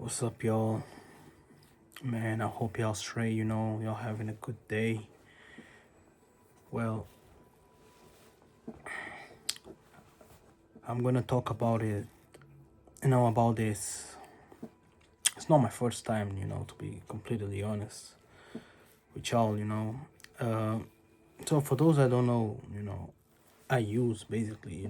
What's up, y'all? Man, I hope y'all straight, y'all having a good day. Well, I'm gonna talk about it, about this. It's not my first time, to be completely honest with y'all. Uh, so, for those that don't know, I use basically,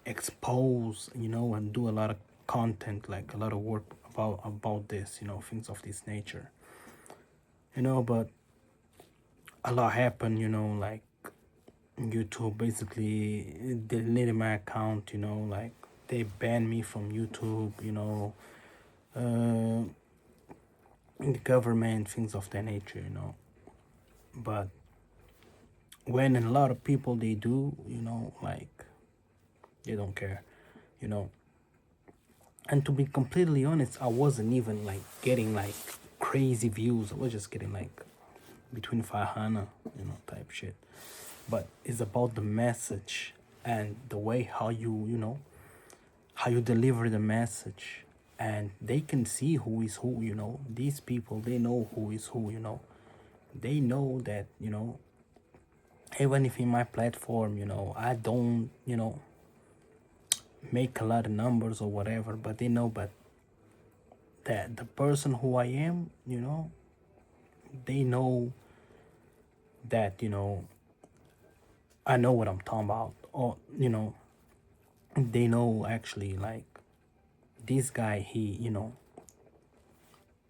expose, and do a lot of content, like a lot of work about this, things of this nature, but a lot happened, like YouTube basically deleted my account, like they banned me from YouTube, uh, the government, things of that nature, But when a lot of people they do, like they don't care, you know. And to be completely honest, I wasn't even like getting like crazy views. I was just getting like between 500, type shit. But it's about the message and the way how how you deliver the message, and they can see who is who. These people, they know who is who. They know that, even if in my platform, I don't, make a lot of numbers or whatever, but they know, but that the person who I am, they know that, I know what I'm talking about, or, they know actually, like, this guy, he,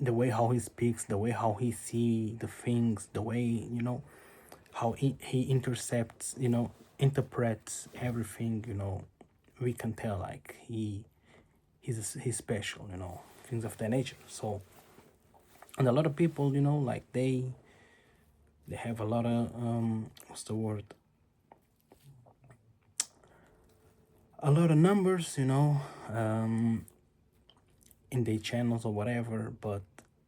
the way how he speaks, the way how he see the things, the way, how he intercepts, interprets everything, we can tell like he's special, things of that nature. So, and a lot of people, like they have a lot of what's the word? A lot of numbers, in their channels or whatever, but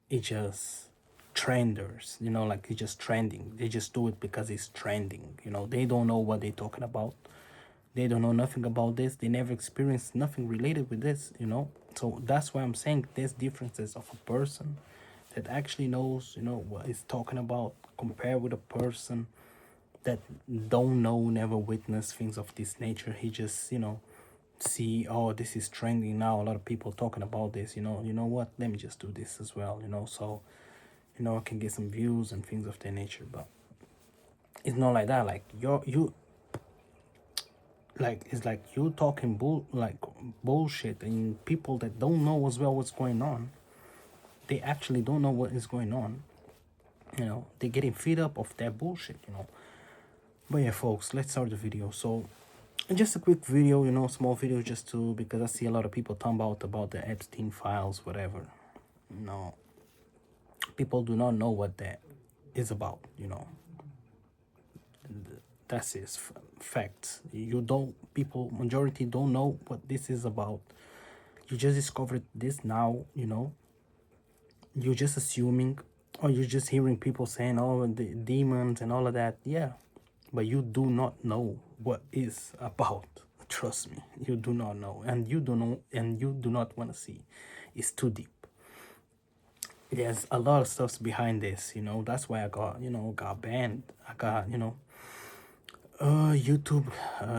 it just trenders, like it's just trending. They just do it because it's trending, they don't know what they're talking about. They don't know nothing about this. They never experienced nothing related with this, So that's why I'm saying there's differences of a person that actually knows, what he's talking about, compared with a person that don't know, never witnessed things of this nature. He just, see, oh, this is trending now, a lot of people talking about this, what, let me just do this as well, so I can get some views and things of that nature. But it's not like that. Like you like it's like you talking bullshit, and people that don't know as well what's going on, they actually don't know what is going on, they're getting fed up of that bullshit. But yeah, folks, let's start the video. So just a quick video, small video, just to, because I see a lot of people talking about the Epstein files, whatever. No, people do not know what that is about. That's his facts. You don't, people, majority don't know what this is about. You just discovered this now, you're just assuming, or you're just hearing people saying, oh, the demons and all of that. Yeah, but you do not know what is about. Trust me, you do not know, and you do know, and you do not want to see. It's too deep. There's a lot of stuffs behind this, that's why I got, got banned. I got, YouTube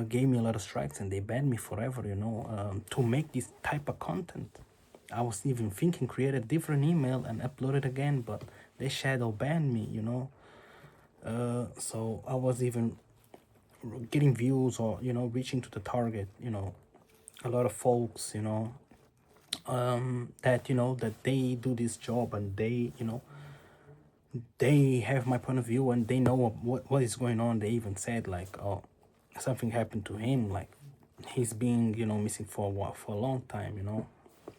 gave me a lot of strikes, and they banned me forever, to make this type of content. I was even thinking create a different email and upload it again, but they shadow banned me, so I was even getting views, or reaching to the target, a lot of folks, that that they do this job, and they, they have my point of view, and they know what is going on. They even said like, oh, something happened to him, like he's being, missing for a while, for a long time,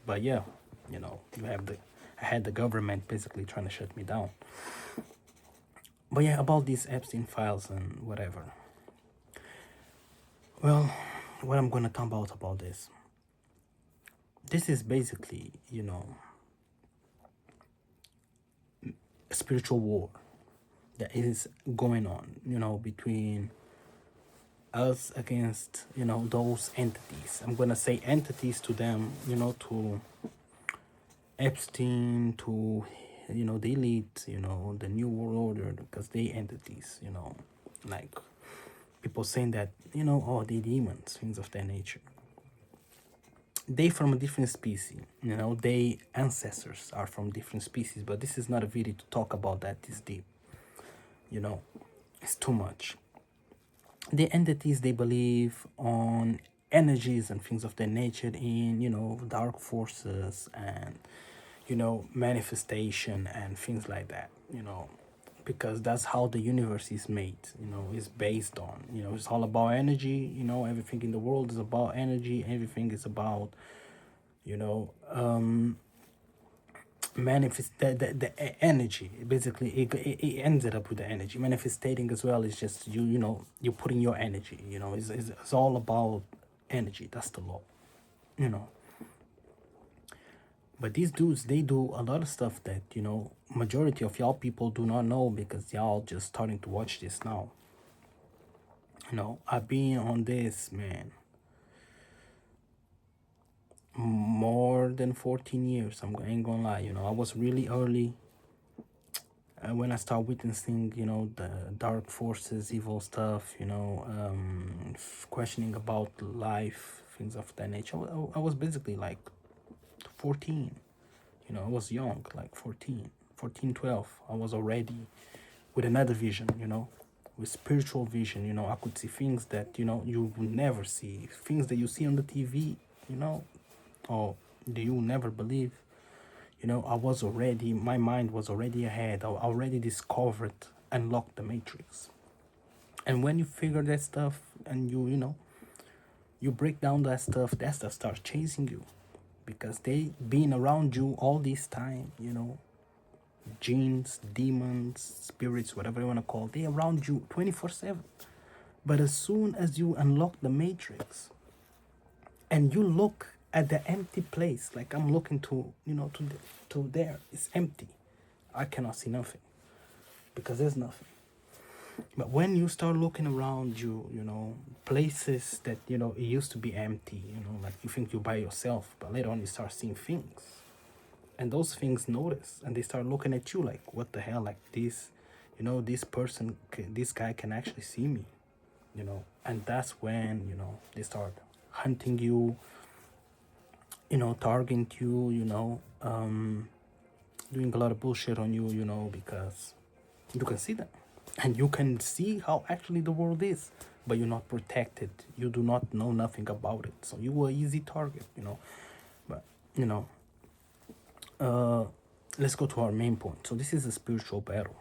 but yeah, you have the, I had the government basically trying to shut me down. But yeah, about these Epstein files and whatever. Well, what I'm gonna talk about this is basically, a spiritual war that is going on, between us against, you know, those entities. I'm gonna say entities to them, you know, to Epstein, to, you know, the elite, you know, the New World Order, because they entities, you know, like people saying that, you know, oh, they demons, things of that nature. They from a different species, you know, they ancestors are from different species, but this is not a video to talk about that this deep, you know, it's too much. The entities, they believe on energies and things of that nature, in, you know, dark forces and, you know, manifestation and things like that, you know, because that's how the universe is made, you know, is based on, you know, it's all about energy, you know, everything in the world is about energy, everything is about, you know, manifest the energy. Basically it ended up with the energy manifesting as well. It's just you know, you're putting your energy, you know, it's all about energy. That's the law, you know. But these dudes, they do a lot of stuff that, you know, majority of y'all people do not know, because y'all just starting to watch this now. You know, I've been on this, man, more than 14 years. Ain't gonna lie, you know, I was really early when I start witnessing, you know, the dark forces, evil stuff, you know, questioning about life, things of that nature. I was basically like 14, you know, I was young, like 14, 12. I was already with another vision, you know, with spiritual vision, you know. I could see things that, you know, you will never see, things that you see on the TV, you know, or do you never believe. You know, I was already, my mind was already ahead. I already discovered, unlocked the matrix. And when you figure that stuff and you know, you break down that stuff starts chasing you, because they been around you all this time, you know, jinns, demons, spirits, whatever you want to call, they around you 24/7. But as soon as you unlock the matrix and you look at the empty place, like I'm looking to, you know, to there, it's empty. I cannot see nothing, because there's nothing. But when you start looking around you, you know, places that, you know, it used to be empty, you know, like you think you're by yourself, but later on you start seeing things. And those things notice, and they start looking at you like, what the hell, like this, you know, this person, this guy can actually see me, you know. And that's when, you know, they start hunting you, you know, targeting you, you know, doing a lot of bullshit on you, you know, because you can see them and you can see how actually the world is, but you're not protected. You do not know nothing about it, so you were easy target, you know. But you know, let's go to our main point. So this is a spiritual battle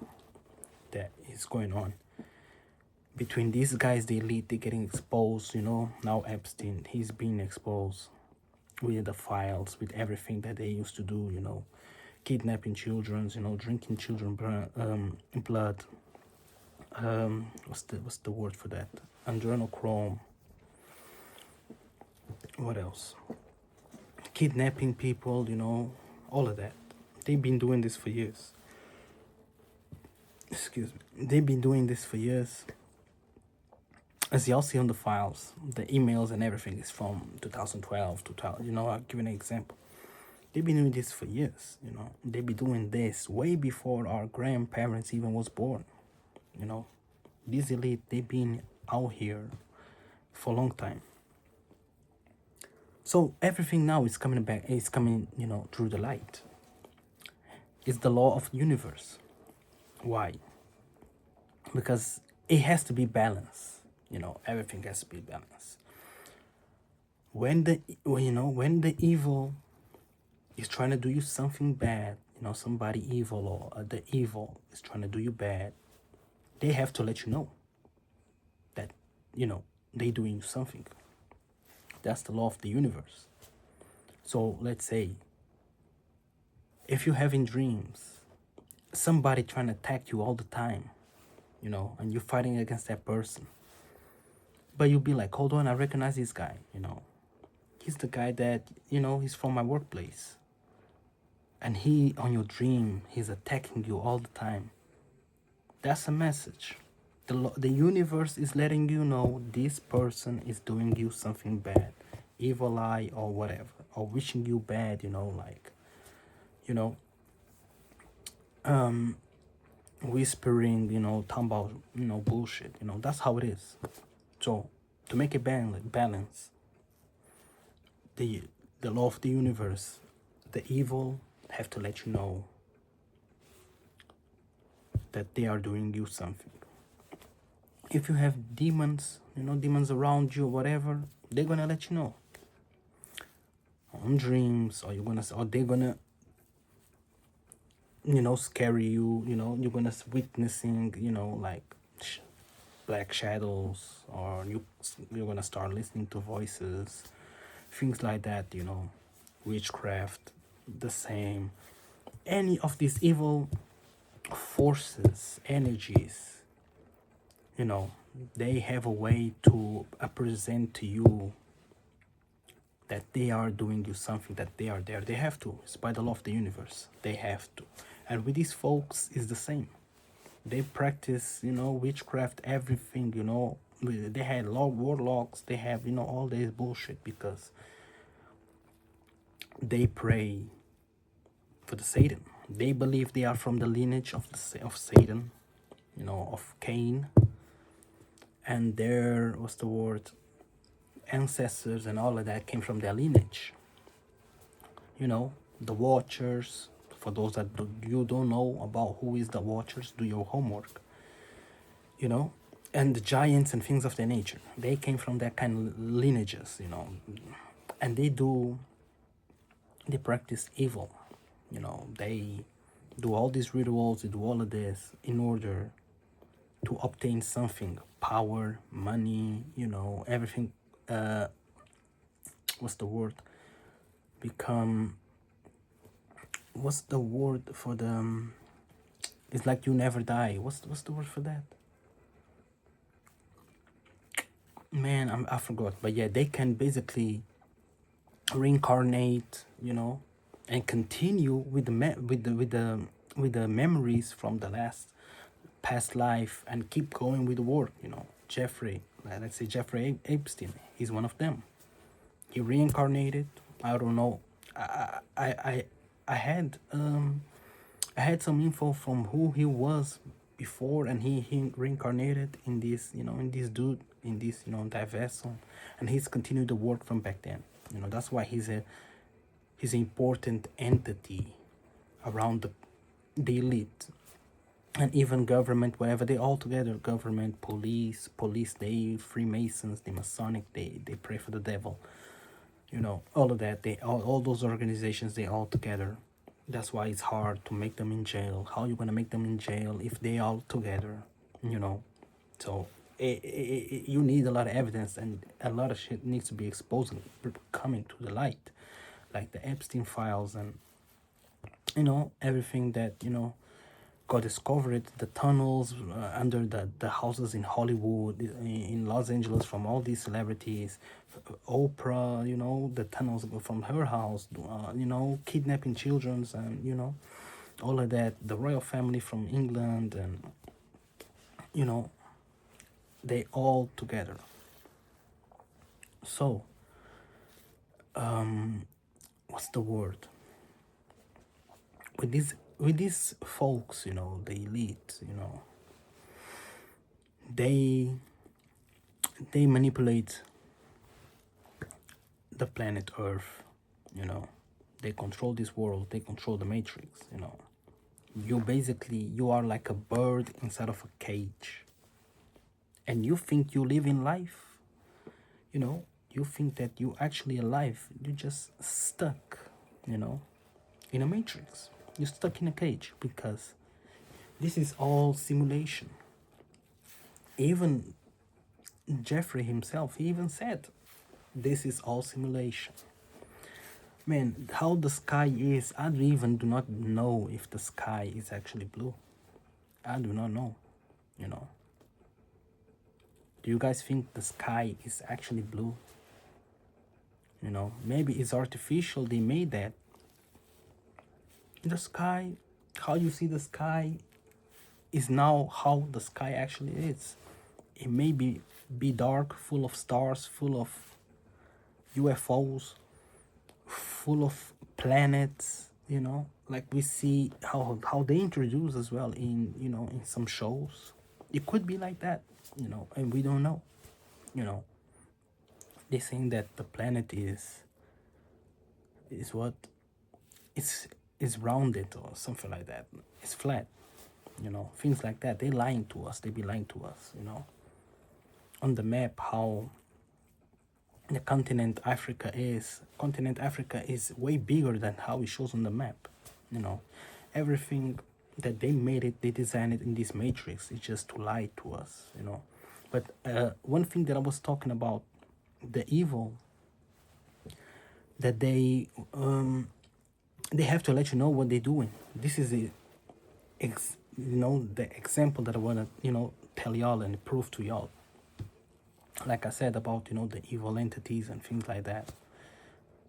that is going on between these guys, the elite. They're getting exposed, you know. Now Epstein, he's being exposed with the files, with everything that they used to do, you know, kidnapping children, you know, drinking children blood. What's the word for that? Adrenochrome. What else? Kidnapping people, you know, all of that. They've been doing this for years. Excuse me. They've been doing this for years. As y'all see on the files, the emails and everything is from 2012, 2000. You know, I'll give you an example. They've been doing this for years, you know. They've been doing this way before our grandparents even was born, you know. This elite, they've been out here for a long time. So everything now is coming back, is coming, you know, through the light. It's the law of the universe. Why? Because it has to be balanced, you know, everything has to be balanced. When the evil is trying to do you something bad, you know, somebody evil, or the evil is trying to do you bad, they have to let you know that, you know, they doing you something. That's the law of the universe. So let's say if you're having dreams, somebody trying to attack you all the time, you know, and you're fighting against that person, but you'll be like, hold on, I recognize this guy, you know, he's the guy that, you know, he's from my workplace, and he on your dream, he's attacking you all the time. That's a message. The universe is letting you know this person is doing you something bad, evil eye or whatever, or wishing you bad, like, you know, whispering, talking about, bullshit, that's how it is. So to make a balance, the the law of the universe, the evil have to let you know that they are doing you something. If you have demons, demons around you or whatever, they're gonna let you know on dreams, or they're gonna, scare you. You're gonna witnessing, like black shadows, or you're gonna start listening to voices, things like that. Witchcraft, the same. Any of these evil forces, energies, you know, they have a way to present to you that they are doing you something, that they are there. They have to. It's by the law of the universe. They have to. And with these folks, it's the same. They practice, witchcraft, everything, They had warlocks. They have, all this bullshit because they pray for the Satan. They believe they are from the lineage of Satan, of Cain. And their, what's the word, ancestors and all of that came from their lineage. The Watchers. For those that you don't know about who is the Watchers, do your homework. And the giants and things of that nature. They came from that kind of lineages, and they practice evil. They do all these rituals, they do all of this in order to obtain something, power, money, everything. What's the word? Become. What's the word for the? It's like you never die. What's the word for that? Man, I forgot. But yeah, they can basically reincarnate, and continue with the memories from the past life, and keep going with the work. Let's say Jeffrey Epstein. He's one of them. He reincarnated. I don't know. I had some info from who he was before, and he reincarnated in this, in this dude, in this, that vessel, and he's continued the work from back then. That's why he's an important entity around the elite, and even government, whatever, they all together, government, police, they Freemasons, the Masonic, they pray for the devil, all of that, all those organizations, they all together. That's why it's hard to make them in jail. How you gonna make them in jail if they all together, so you need a lot of evidence, and a lot of shit needs to be exposed and coming to the light, like the Epstein files, and everything that got discovered, the tunnels under the houses in Hollywood, in Los Angeles, from all these celebrities, Oprah, the tunnels from her house, kidnapping children, and all of that, the royal family from England, and they all together. So what's the word, with these folks, the elite, they manipulate the planet Earth, they control this world, they control the matrix. You are like a bird inside of a cage, and you think you live in life, you think that you actually alive. You're just stuck, in a matrix. You're stuck in a cage, because this is all simulation. Even Jeffrey himself, he even said, this is all simulation. Man, how the sky is, I do not know if the sky is actually blue. I do not know, Do you guys think the sky is actually blue? Maybe it's artificial, they made that. The sky, how you see the sky, is now how the sky actually is. It may be dark, full of stars, full of UFOs, full of planets, like we see how they introduce as well in in some shows. It could be like that, and we don't know. you know they saying that the planet is what, it's is rounded or something like that. It's flat, things like that. They lying to us. They be lying to us, on the map. How the continent Africa is way bigger than how it shows on the map. Everything that they made it, they designed it in this matrix. It's just to lie to us. But one thing that I was talking about, the evil, that they have to let you know what they're doing. This is the example that I want to tell y'all and prove to y'all. Like I said about the evil entities and things like that.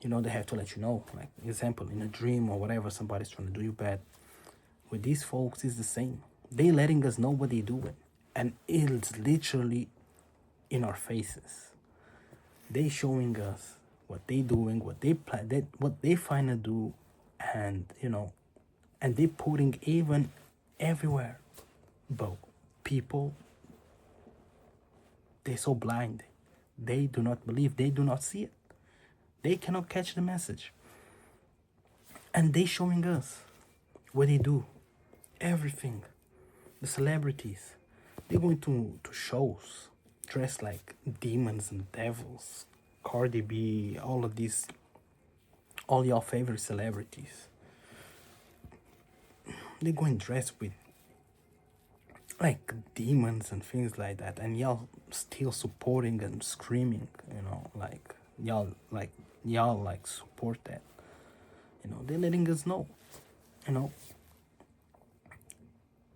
They have to let you know. Like example, in a dream or whatever, somebody's trying to do you bad. With these folks, it's the same. They letting us know what they doing, and it's literally in our faces. They showing us what they doing, what they plan, what they finna do, and and they putting even everywhere. But people, they're so blind. They do not believe. They do not see it. They cannot catch the message. And they showing us what they do. Everything. The celebrities, they're going to shows dressed like demons and devils. Cardi B, all of these, all your favorite celebrities. They're going dressed with like demons and things like that, and y'all still supporting and screaming, like y'all like support that. They're letting us know, you know,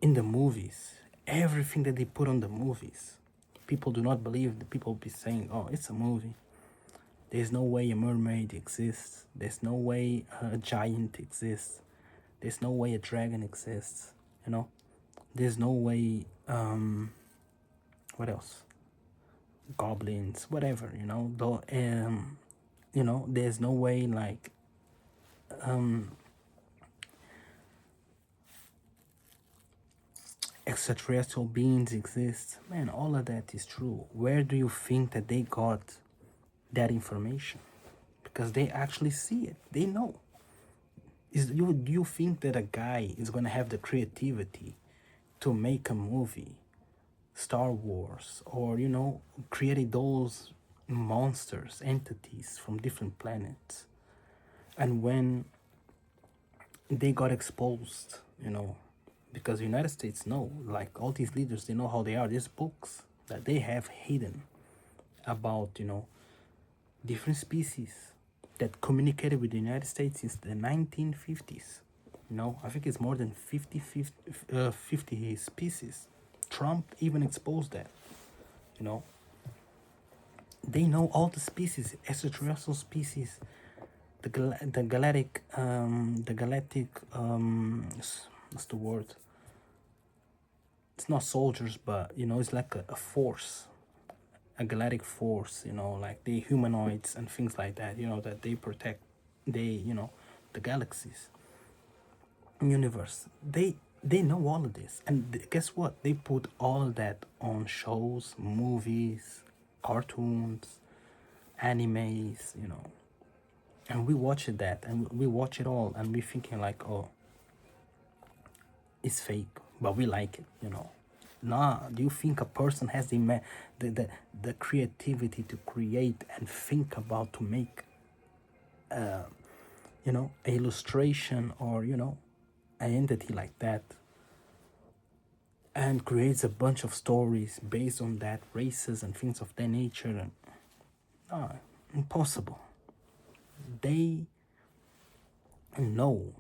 in the movies, everything that they put on the movies, people do not believe. The people be saying, "Oh, it's a movie. There's no way a mermaid exists. There's no way a giant exists. There's no way a dragon exists." There's no way. What else? Goblins, whatever. Though. There's no way like extraterrestrial beings exist. Man, all of that is true. Where do you think that they got that information? Because they actually see it. They know. Do you think that a guy is gonna have the creativity to make a movie, Star Wars, or creating those monsters, entities from different planets, and when they got exposed, because the United States know, like all these leaders, they know how they are. There's books that they have hidden about, different species that communicated with the United States since the 1950s. I think it's more than 50 species. Trump even exposed that. They know all the species, extraterrestrial species, the galactic, what's the word? It's not soldiers, but it's like a force, a galactic force. Like the humanoids and things like that. That they protect, the galaxies, universe. They know all of this, and guess what? They put all that on shows, movies, cartoons, animes. And we watch that, and we watch it all, and we're thinking like, oh, it's fake, but we like it. Nah, do you think a person has the creativity to create and think about to make a illustration or an entity like that, and creates a bunch of stories based on that, races and things of that nature? And impossible. They know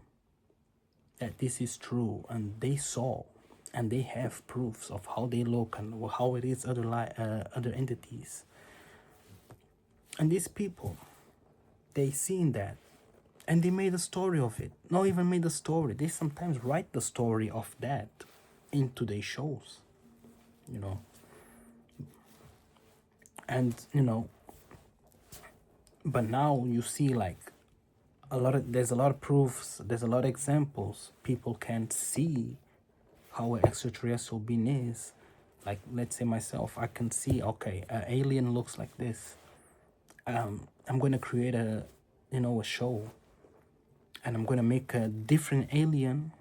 that this is true, and they saw, and they have proofs of how they look and how it is other entities. And these people, they seen that, and they made a story of it. Not even made a story. They sometimes write the story of that into their shows, you know. And you know, but now you see like there's a lot of proofs, there's a lot of examples. People can see how an extraterrestrial being is. Like, let's say myself, I can see, okay, an alien looks like this. I'm going to create a show, and I'm going to make a different alien,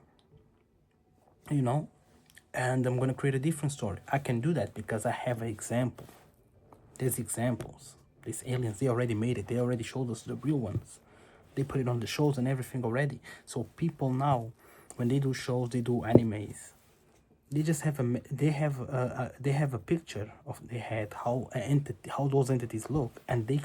you know, and I'm going to create a different story. I can do that because I have an example. There's examples. These aliens, they already made it. They already showed us the real ones. They put it on the shows and everything already. So people now, when they do shows, they do animes. They just have they have a picture of their head, how those entities look, and they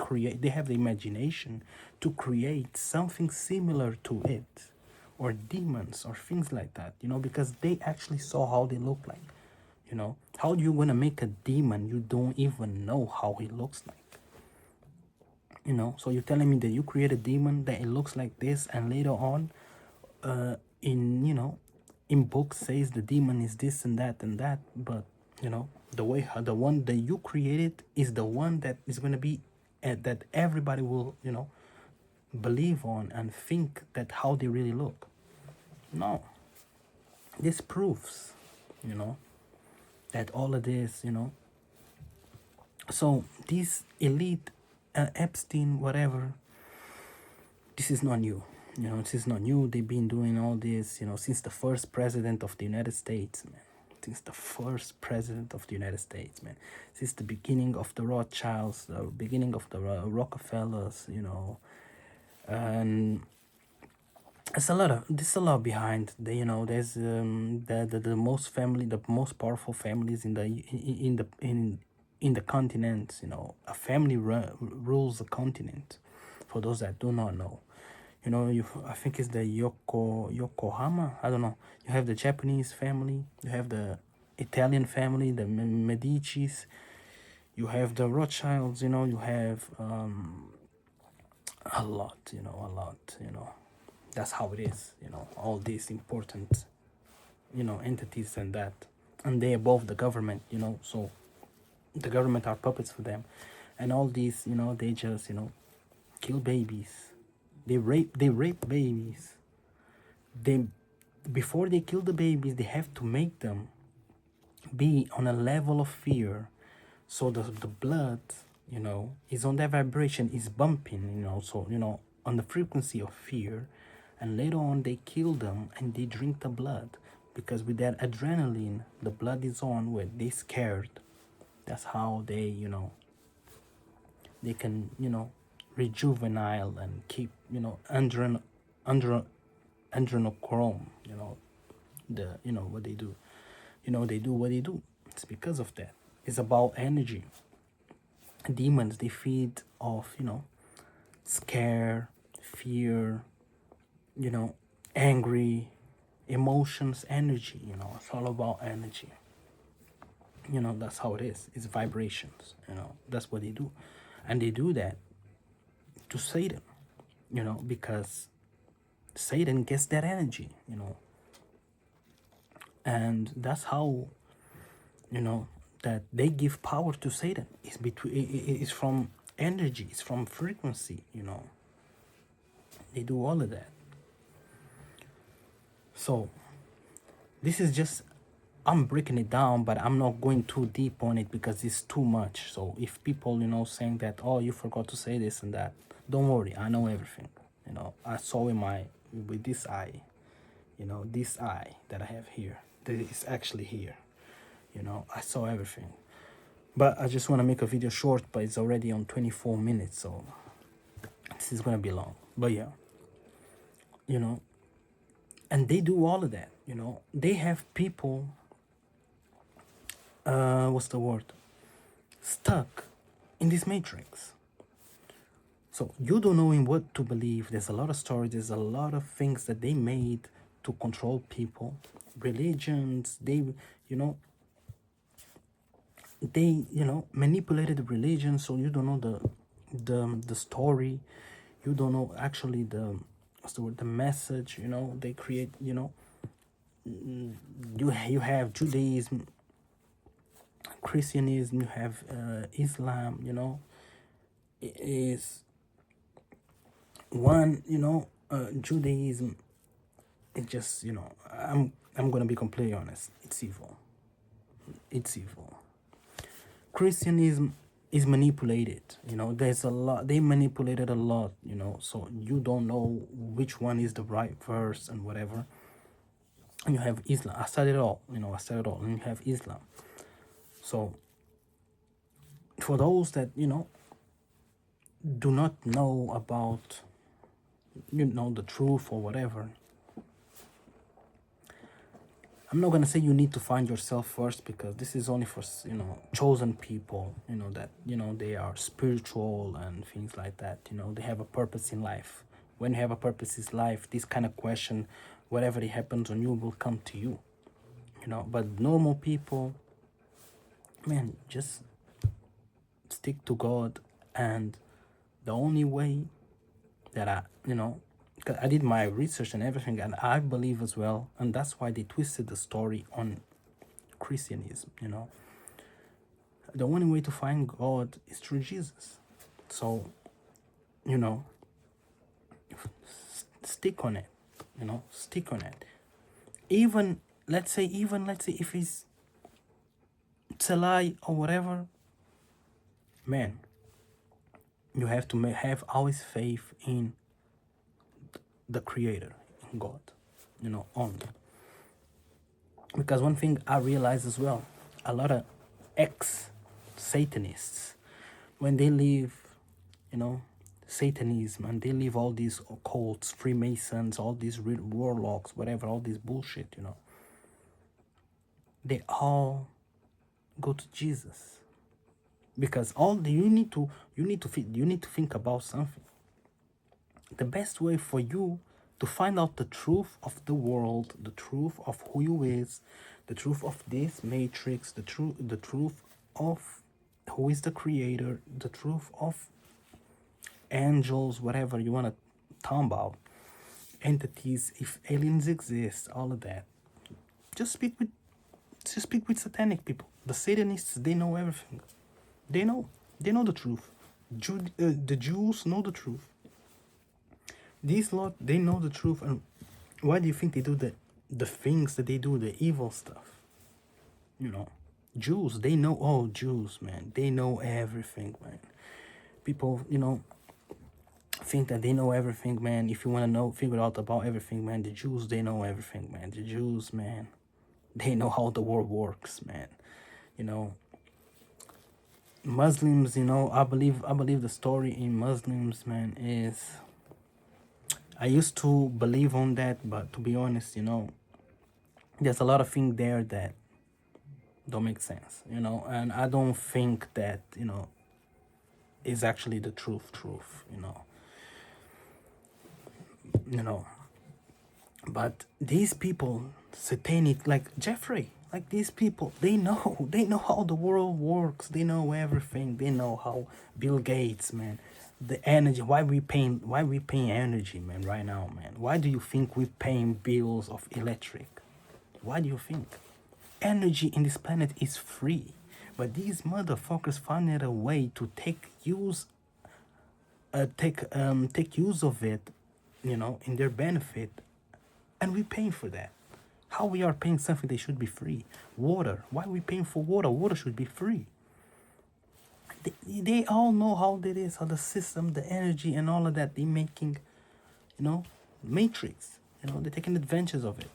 have the imagination to create something similar to it, or demons or things like that, you know, because they actually saw how they look like. You know, how do you want to make a demon you don't even know how he looks like? You know, so you're telling me that you create a demon that it looks like this, and later on, in in books says the demon is this and that, but you know, the way how the one that you created is the one that is going to be that everybody will, you know, believe on and think that how they really look. No, this proves, you know, that all of this, you know. So this elite, Epstein, whatever, this is not new. You know, this is not new. They've been doing all this, you know, since the first president of the United States, man. Since the first president of the United States, man. Since the beginning of the Rothschilds, the beginning of the Rockefellers, you know. And there's a lot behind the, you know, there's the most powerful families in the continent, you know. A family rules a continent, for those that do not know. You know, I think it's the Yokohama. I don't know. You have the Japanese family. You have the Italian family, the Medicis. You have the Rothschilds. You know, you have a lot. You know, a lot. You know, that's how it is. You know, all these important, you know, entities and that, and they above the government. You know, so the government are puppets for them, and all these. You know, they just, you know, kill babies. They rape babies. They, before they kill the babies, they have to make them be on a level of fear, so the blood, you know, is on that vibration, is bumping, you know, so, you know, on the frequency of fear. And later on they kill them and they drink the blood, because with that adrenaline, the blood is on where they scared. That's how they, you know, they can, you know, rejuvenile and keep, you know, adrenochrome, you know, the, you know, what they do, you know, they do what they do. It's because of that. It's about energy. Demons, they feed off, you know, scare, fear, you know, angry emotions, energy, you know. It's all about energy. You know, that's how it is. It's vibrations, you know. That's what they do. And they do that to Satan, you know, because Satan gets that energy, you know. And that's how, you know, that they give power to Satan. It's from energy, it's from frequency, you know. They do all of that. So this is just, I'm breaking it down, but I'm not going too deep on it because it's too much. So if people, you know, saying that, oh, you forgot to say this and that, don't worry, I know everything. You know, I saw with this eye, you know, this eye that I have here, that is actually here. You know, I saw everything. But I just want to make a video short, but it's already on 24 minutes, so this is going to be long. But yeah, you know, and they do all of that, you know. They have people, what's the word? Stuck in this matrix. So you don't know in what to believe. There's a lot of stories, there's a lot of things that they made to control people. Religions, they, you know, they, you know, manipulated the religion, so you don't know the story. You don't know actually the, what's the word, the message, you know. They create, you know, you have Judaism, Christianism, you have Islam, is one, Judaism, it just, I'm gonna be completely honest, it's evil. It's evil. Christianism is manipulated, there's a lot, they manipulated a lot, so you don't know which one is the right verse and whatever. And you have Islam. I studied it all, and you have Islam. So for those that, do not know about, the truth or whatever, I'm not gonna say you need to find yourself first, because this is only for, chosen people, that, they are spiritual and things like that, they have a purpose in life. When you have a purpose in life, this kind of question, whatever it happens on you, will come to you, but normal people, man, just stick to God. And the only way that I did my research and everything, and I believe as well, and that's why they twisted the story on Christianism, the only way to find God is through Jesus. So, stick on it, stick on it. Even let's say if it's a lie or whatever, man, you have to have always faith in the Creator, in God, only. Because one thing I realize as well, a lot of ex-Satanists, when they leave, Satanism, and they leave all these occults, Freemasons, all these warlocks, whatever, all this bullshit, they all go to Jesus. Because you need to think about something. The best way for you to find out the truth of the world, the truth of who you is, the truth of this matrix, the truth of who is the Creator, the truth of angels, whatever you want to talk about, entities, if aliens exist, all of that. Just speak with satanic people. The Satanists, they know everything. They know the truth. The Jews know the truth. These lot, they know the truth. And why do you think they do the things that they do, the evil stuff? Jews, they know. Oh, Jews, man, they know everything, man. People, think that they know everything, man. If you want to figure out about everything, man, the Jews, they know everything, man. The Jews, man, they know how the world works, man. Muslims, I believe the story in Muslims, man, is, I used to believe on that, but to be honest, there's a lot of things there that don't make sense, and I don't think that, is actually the truth, but these people, satanic, like Jeffrey, like these people, they know how the world works, they know everything, they know how Bill Gates, man, the energy, why we paying energy, man, right now, man. Why do you think we paying bills of electric? Why do you think energy in this planet is free? But these motherfuckers found a way to take use of it, in their benefit, and we paying for that. How we are paying something that should be free? Water. Why are we paying for water? Water should be free. They all know how that is, how the system, the energy, and all of that. They making, matrix. They're taking advantage of it.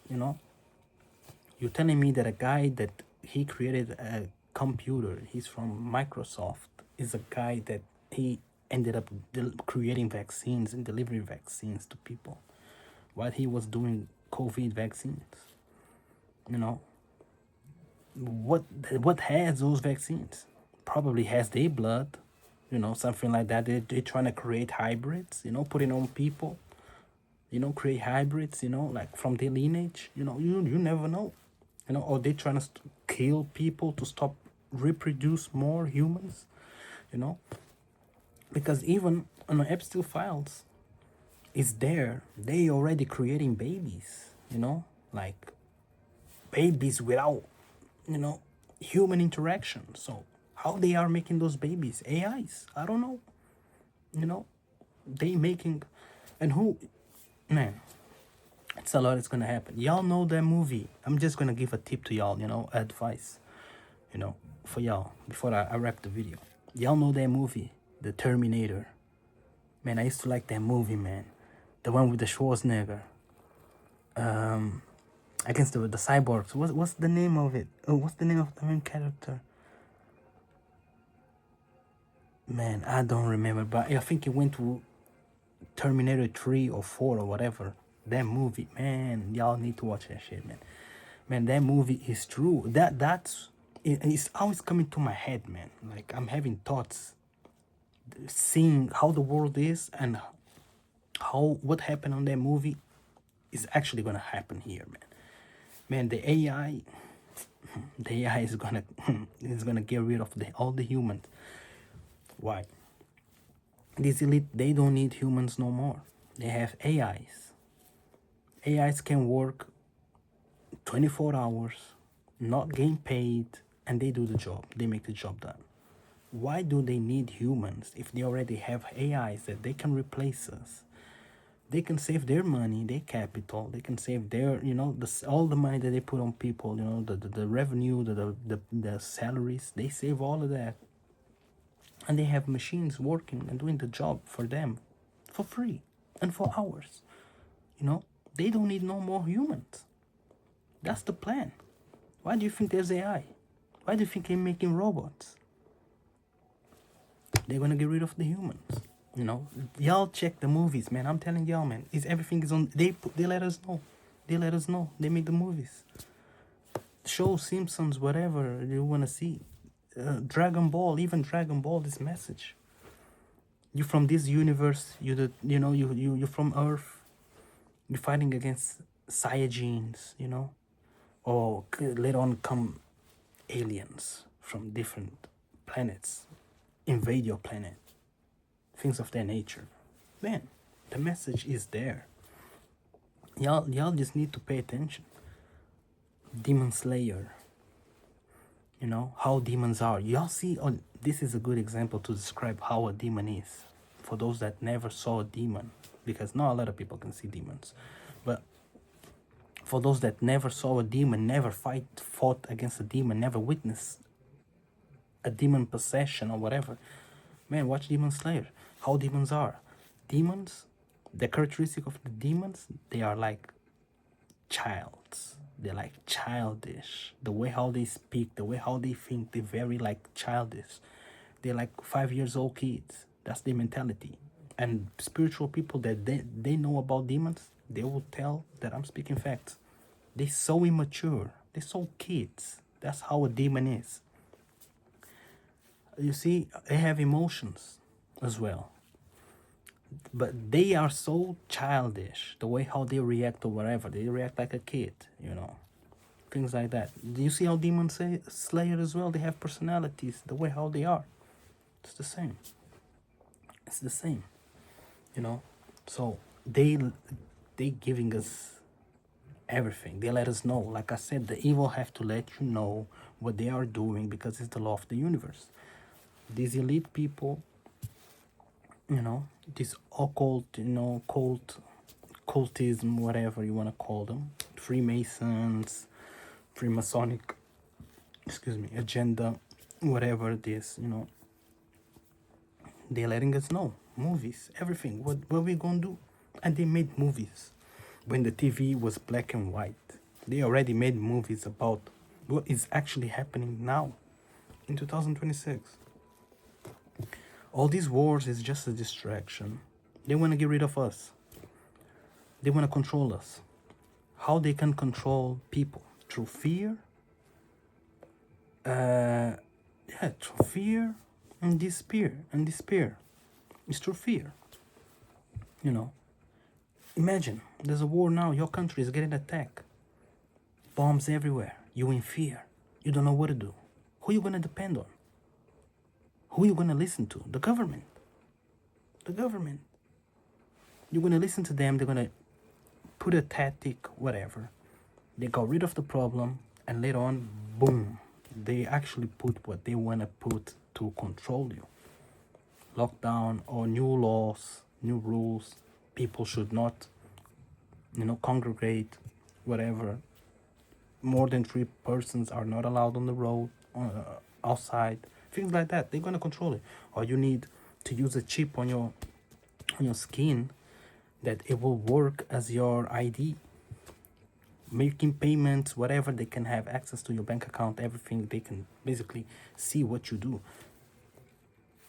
You're telling me that a guy that he created a computer, he's from Microsoft, is a guy that he ended up creating vaccines and delivering vaccines to people while he was doing COVID vaccines. What has those vaccines? Probably has their blood, something like that. They're trying to create hybrids, putting on people, create hybrids, like from their lineage. You never know, or they're trying to kill people to stop reproduce more humans, because even on the Epstein files, it's there. They already creating babies, like babies without, you know, human interaction. So how they are making those babies? AIs? I don't know. You know, they making, and who, man, it's a lot is gonna happen. Y'all know that movie. I'm just gonna give a tip to y'all, you know, advice, you know, for y'all before I wrap the video. Y'all know that movie, The Terminator. Man, I used to like that movie, man. The one with the Schwarzenegger. Against the cyborgs. What's the name of it? Oh, what's the name of the main character? Man, I don't remember, but I think it went to Terminator 3 or 4 or whatever. That movie, man, y'all need to watch that shit, man. Man, that movie is true. It's always coming to my head, man. Like I'm having thoughts, seeing how the world is and how what happened on that movie is actually gonna happen here, man. Man, the AI is gonna is gonna get rid of all the humans. Why? These elite, they don't need humans no more. They have AIs. AIs can work 24 hours, not getting paid, and they do the job. They make the job done. Why do they need humans if they already have AIs that they can replace us? They can save their money, their capital. They can save their, you know, all the money that they put on people. You know, the revenue, the salaries. They save all of that, and they have machines working and doing the job for them, for free and for hours. You know, they don't need no more humans. That's the plan. Why do you think there's AI? Why do you think they're making robots? They're gonna get rid of the humans. You know, y'all check the movies, man. I'm telling y'all, man. Everything is on. They let us know. They let us know. They make the movies. Show Simpsons, whatever you wanna see. Dragon Ball, even Dragon Ball. This message. You from this universe. You're from Earth. You're fighting against Saiyajins. You know, or later on come aliens from different planets invade your planet, things of that nature. Man, the message is there. Y'all just need to pay attention. Demon Slayer, you know how demons are. Y'all see, this is a good example to describe how a demon is for those that never saw a demon, because not a lot of people can see demons. But for those that never saw a demon, never fought against a demon, never witnessed a demon possession or whatever, man, watch Demon Slayer. How demons are. Demons, the characteristic of the demons, they are like childs. They're like childish. The way how they speak, the way how they think, they're very like childish. They're like 5 years old kids. That's their mentality. And spiritual people that they know about demons, they will tell that I'm speaking facts. They're so immature. They're so kids. That's how a demon is. You see, they have emotions as well. But they are so childish, the way how they react to whatever. They react like a kid, you know. Things like that. Do you see how Demon Slayer as well? They have personalities, the way how they are. It's the same. It's the same, you know. So they giving us everything. They let us know. Like I said, the evil have to let you know what they are doing because it's the law of the universe. These elite people, you know, this occult, you know, cultism, whatever you want to call them, Freemasons, Freemasonic, agenda, whatever it is, you know, they're letting us know. Movies, everything, what we gonna do. And they made movies when the TV was black and white. They already made movies about what is actually happening now in 2026. All these wars is just a distraction. They want to get rid of us. They want to control us. How they can control people? Through fear? Through fear and despair. It's through fear. You know, imagine there's a war now. Your country is getting attacked. Bombs everywhere. You in fear. You don't know what to do. Who you gonna depend on? Who you gonna listen to? The government. The government. You're gonna listen to them. They're gonna put a tactic, whatever. They got rid of the problem, and later on, boom, they actually put what they want to put to control you. Lockdown or new laws, new rules. People should not, congregate, whatever. More than 3 persons are not allowed on the road, outside, things like that. They're gonna control it. Or you need to use a chip on your skin that it will work as your ID. Making payments, whatever, they can have access to your bank account, everything. They can basically see what you do.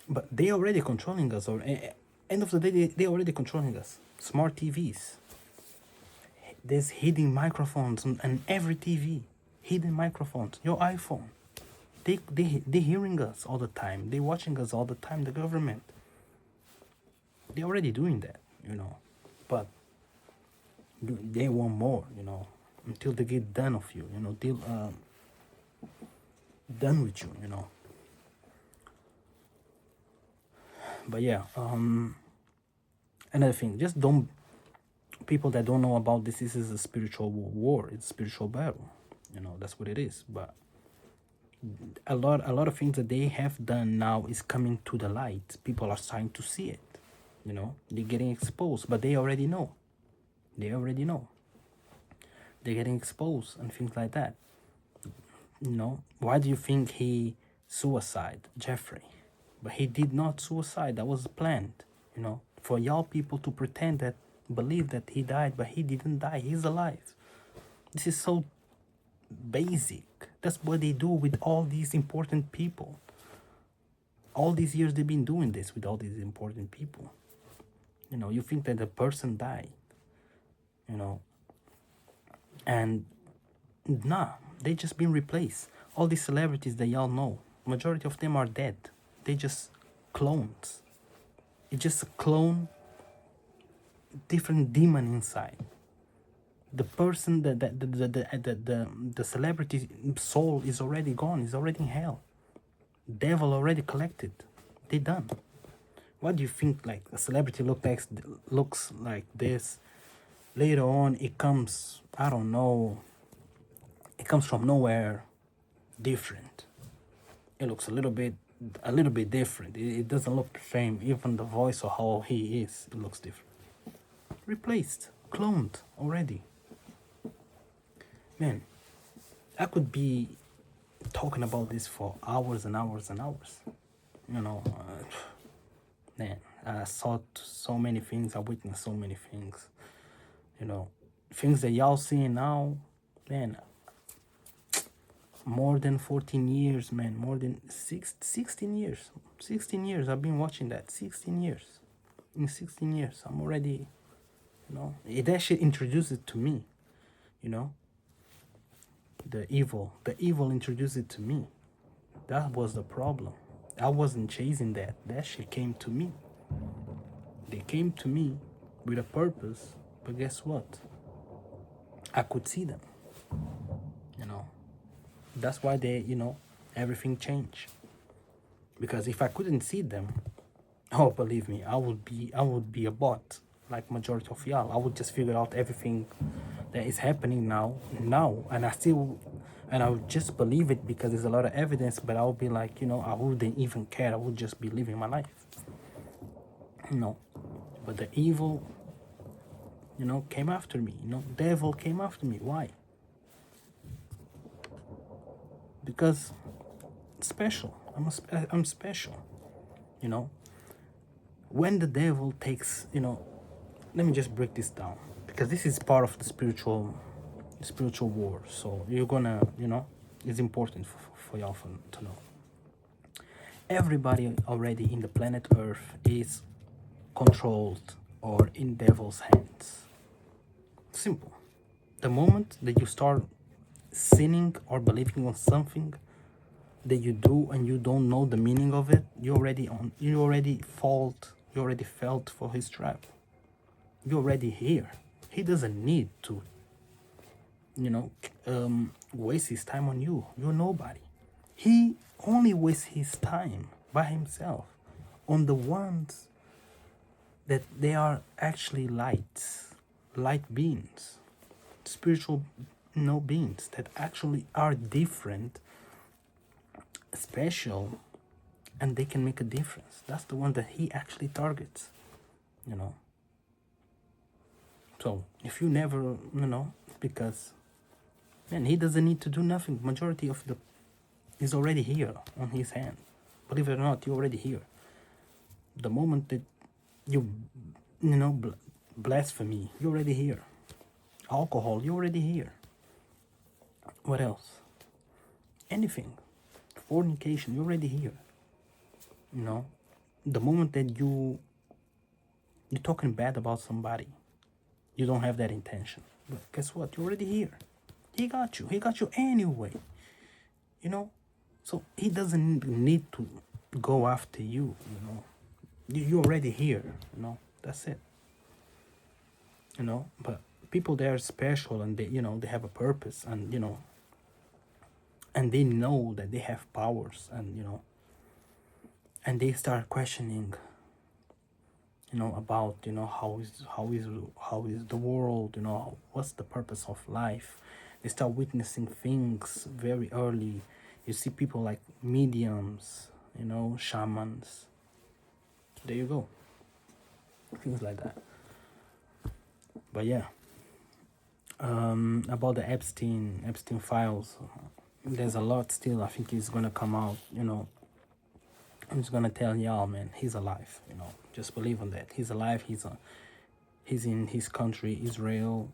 But they already controlling us, or end of the day, they already controlling us. Smart TVs. There's hidden microphones on every TV. Hidden microphones. Your iPhone. They hearing us all the time. They watching us all the time. The government. They're already doing that, But they want more, until they get done of you, done with you, But yeah, another thing, just don't, people that don't know about this is a spiritual war. It's a spiritual battle, that's what it is. But a lot of things that they have done now is coming to the light. People are starting to see it, they're getting exposed, but they already know. They're getting exposed and things like that. Why do you think he suicide, Jeffrey? But he did not suicide. That was planned, for y'all people to pretend that, believe that he died, but he didn't die. He's alive. This is so basic. That's what they do with all these important people. All these years they've been doing this with all these important people. You think that the person died, and nah, they just been replaced. All these celebrities that y'all know, majority of them are dead. They just clones. It's just a clone, different demon inside. The person, the celebrity soul is already gone. Is already in hell. Devil already collected. They done. What do you think? Like a celebrity looks like this. Later on, it comes. I don't know. It comes from nowhere. Different. It looks a little bit different. It doesn't look the same. Even the voice or how he is, it looks different. Replaced, cloned already. Man, I could be talking about this for hours and hours and hours. Man, I saw so many things. I witnessed so many things. Things that y'all seeing now, man. More than 14 years, man. More than 16 years. 16 years. I've been watching that. 16 years. In 16 years, I'm already, it actually introduced it to me, The evil introduced it to me. That was the problem. I wasn't chasing that. That shit came to me. They came to me with a purpose, but guess what? I could see them. That's why everything changed. Because if I couldn't see them, oh, believe me, I would be a bot, like majority of y'all. I would just figure out everything that is happening now, and I would just believe it because there's a lot of evidence. But I would be like, I wouldn't even care. I would just be living my life. But the evil, came after me. Devil came after me. Why? Because special. I'm special. When the devil takes, let me just break this down, because this is part of the spiritual war. So you're gonna, it's important for y'all to know. Everybody already in the planet Earth is controlled or in devil's hands. Simple. The moment that you start sinning or believing on something that you do and you don't know the meaning of it, you already felt for his trap. You're already here. He doesn't need to waste his time on you. You're nobody. He only wastes his time by himself on the ones that they are actually light beings, spiritual beings that actually are different, special, and they can make a difference. That's the one that he actually targets, you know. So if you never, because, man, he doesn't need to do nothing. Majority of the is already here on his hand. Believe it or not, you're already here. The moment that you, blasphemy, you're already here. Alcohol, you're already here. What else? Anything. Fornication, you're already here. The moment that you're talking bad about somebody, you don't have that intention. But guess what? You're already here. He got you. He got you anyway. So he doesn't need to go after you, You're already here, That's it. But people, they are special, and they have a purpose, and and they know that they have powers, and they start questioning, about, how is the world, what's the purpose of life. They start witnessing things very early. You see people like mediums, shamans. There you go. Things like that. But yeah, about the Epstein files, there's a lot still. I think he's gonna come out. I'm just gonna tell y'all, man, he's alive. Just believe in that. He's alive. He's in his country, Israel.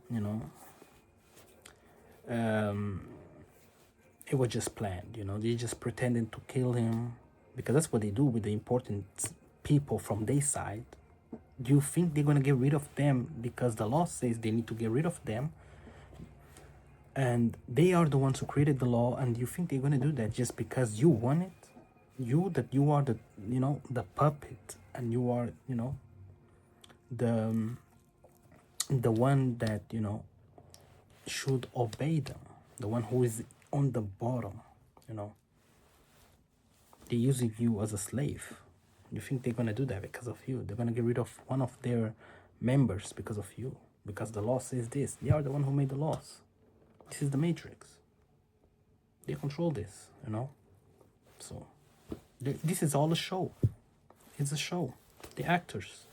It was just planned. They just pretending to kill him, because that's what they do with the important people from their side. Do you think they're gonna get rid of them because the law says they need to get rid of them? And they are the ones who created the law, and you think they're gonna do that just because you want it? You are the the puppet, and you are the one that should obey them, the one who is on the bottom. They're using you as a slave. You think they're gonna do that because of you? They're gonna get rid of one of their members because of you, because the law says this. They are the one who made the laws. This is the Matrix. They control this, So this is all a show. It's a show. The actors,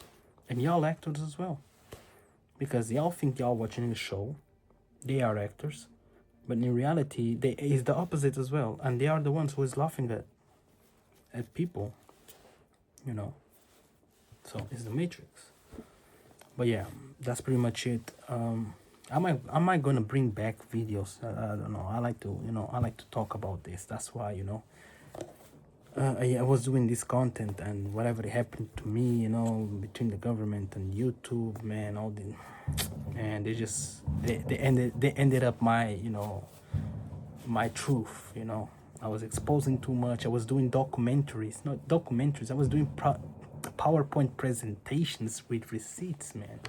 and y'all actors as well, because y'all think y'all watching a show. They are actors, but in reality, they is the opposite as well, and they are the ones who is laughing at people. So it's the Matrix. But yeah, that's pretty much it. Am I gonna bring back videos? I don't know. I like to talk about this. That's why I was doing this content, and whatever happened to me, between the government and YouTube, man, and they ended up my my truth. I was exposing too much. I was doing documentaries, not documentaries. I was doing PowerPoint presentations with receipts, man.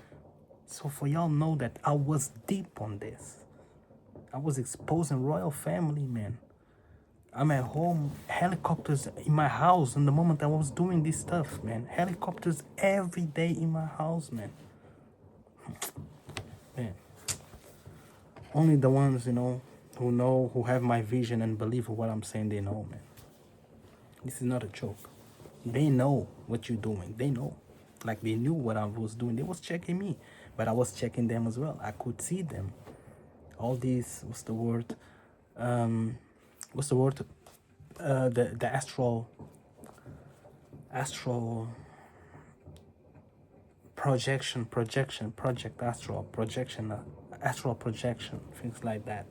So for y'all know that I was deep on this. I was exposing royal family, man. I'm at home, helicopters in my house. In the moment I was doing this stuff, man, helicopters every day in my house, man. Man, only the ones who have my vision and believe what I'm saying, they know, man. This is not a joke. They know what you're doing. They know. Like, they knew what I was doing. They was checking me, but I was checking them as well. I could see them. All these, what's the word? The astral astral projection, things like that.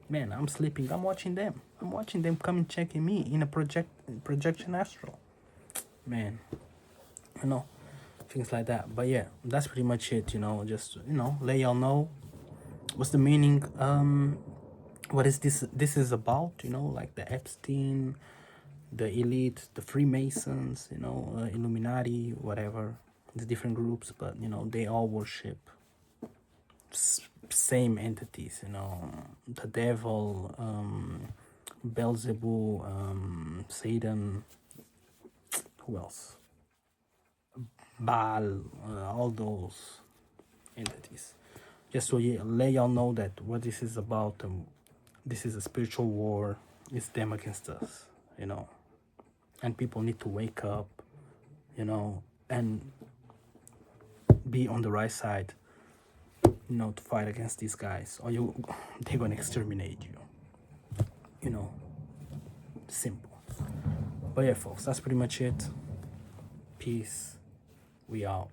Man, I'm sleeping. I'm watching them. Coming checking me in a projection astral. Man, things like that. But yeah, that's pretty much it. Just let y'all know what's the meaning. What is this is about? Like the Epstein, the elite, the Freemasons, Illuminati, whatever. It's different groups, but they all worship same entities. The devil, Beelzebub, Satan. Who else? Baal, all those entities. just so let y'all know that what this is about. This is a spiritual war. It's them against us, you know. And people need to wake up, you know, and be on the right side, you know, to fight against these guys, or they're gonna exterminate you. You know, simple. But yeah, folks, that's pretty much it. Peace. We out.